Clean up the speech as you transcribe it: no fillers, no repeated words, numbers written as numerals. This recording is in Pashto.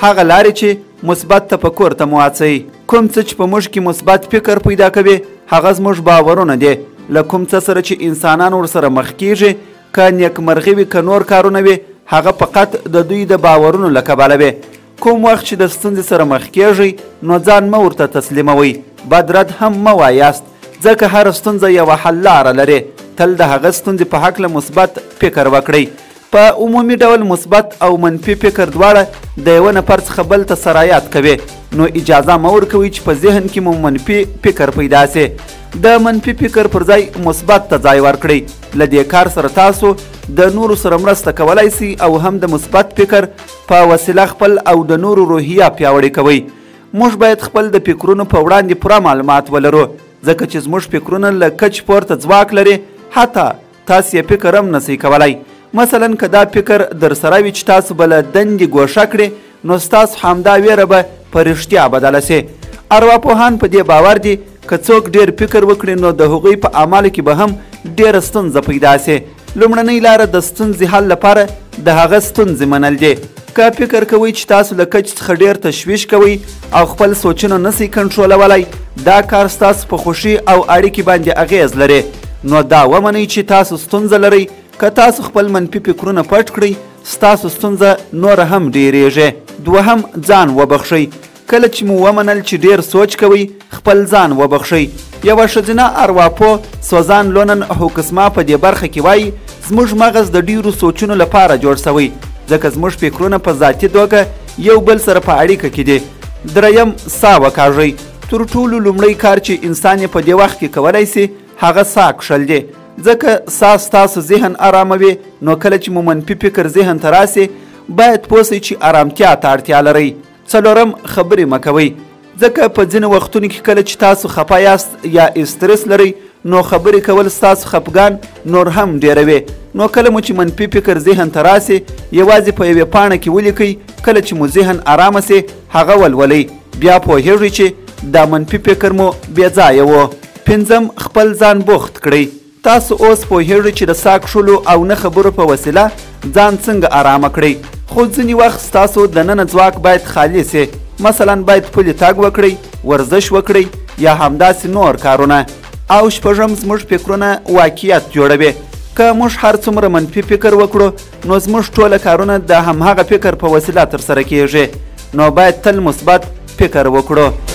هغه لارې چې مثبت تفکر ته مو هڅوي. کوم څه چې په موږ کې مثبت فکر پیدا کوي هغه زموږ باورونه دي. له کوم څه سره چې انسانان ورسره مخ کیږي، که نیکمرغي وي که نور کارونه وي، هغه فقط د دوی د باورونو له کبله وي. کوم وخت چې د ستونزې سره مخ کیږئ نو ځان مه ورته تسلیموئ، بد رد هم مه وایاست، ځکه هره ستونزه یوه حل لاره لري. تل د هغه ستونزې په هکله مثبت فکر وکړئ. په عمومي ډول مثبت او منفي فکر دواړه د یوه نفر څخه بل ته سرایت کوي، نو اجازه مه ورکوئ چې په ذهن کې مو منفي فکر پیدا سي. د منفي فکر پر ځای مثبت ته ځای ورکړئ. له دې کار سره تاسو د نورو سره مرسته کولی سئ او هم د مثبت فکر په وسیله خپل او د نورو روحیه پیاوړې کوئ. موږ باید خپل د فکرونو په وړاندې پوره معلومات ولرو، ځکه چې زموږ فکرونه له کچ پورته ځواک لري، حتی تاسو یې فکر هم نسئ کولی. مثلا که دا فکر در سره وي چې تاسو به له دندې ګوښه کړئ، نو ستاسو همدا ویره به په رښتیا بدله سي. ارواپوهان په دې باور دي که څوک ډېر فکر وکړي نو د هغوی په اعمالو کې به هم ډېره ستونزه پیدا سي. لومړنۍ لاره د ستونزې حل لپاره د هغه ستونزې منل دي. که فکر کوئ چې تاسو له کچ څخه ډېر تشویش کوئ او خپل سوچونه نسئ کنټرولولی، دا کار ستاسو په خوښي او اړیکې باندې اغیز لري. نو دا ومنئ چې تاسو ستونزه لرئ. که تاسو خپل منفي فکرونه پټ کړئ، ستاسو ستونزه نوره هم ډیریږي. دوهم، ځان وبخښئ. کله چې مو ومنل چې ډیر سوچ کوئ، خپل ځان وبخښئ. یوه ښځینه ارواپوه سوزان لونن هوکسما په دې برخه کې وایي زموږ مغز د ډیرو سوچونو لپاره جوړ سوی، ځکه زموږ فکرونه په ذاتي توګه یو بل سره په اړیکه کې دي. دریم، ساه وکاږئ. تر ټولو لومړی کار چې انسان یې په دې وخت کې کولی سي هغه ساه کښل دي، ځکه ساه ستاسو ذهن اراموي. نو کله چې مو منفي فکر ذهن ته راسي باید پوه سئ چې ارامتیا ته اړتیا لرئ. څلورم، خبرې مه کوئ. ځکه په ځینو وختونو کې کله چې تاسو خفه یاست یا استرس لرئ نو خبرې کول ستاسو خفګان نور هم ډیروي. نو کله مو چې منفي فکر ذهن ته راسي یوازې په یوې پاڼه کې ولیکئ. کله چې مو ذهن ارامه سي هغه ولولئ، بیا پوهیږئ چې دا منفي فکر مو بې ځایه و. پنځم، خپل ځان بوخت کړئ. تاسو اوس پوهیږئ چې د ساه کښلو او نه خبرو په وسیله ځان څنګه ارامه کړئ، خو ځینې وخت ستاسو دننه ځواک باید خالي سي. مثلا باید پلي تګ وکړئ، ورزش وکړئ یا همداسې نور کارونه. او شپږم، زموږ فکرونه واقعیت جوړوي. که موږ هر څومره منفي فکر وکړو نو زموږ ټوله کارونه د همهغه فکر په وسیله ترسره کیږي. نو باید تل مثبت فکر وکړو.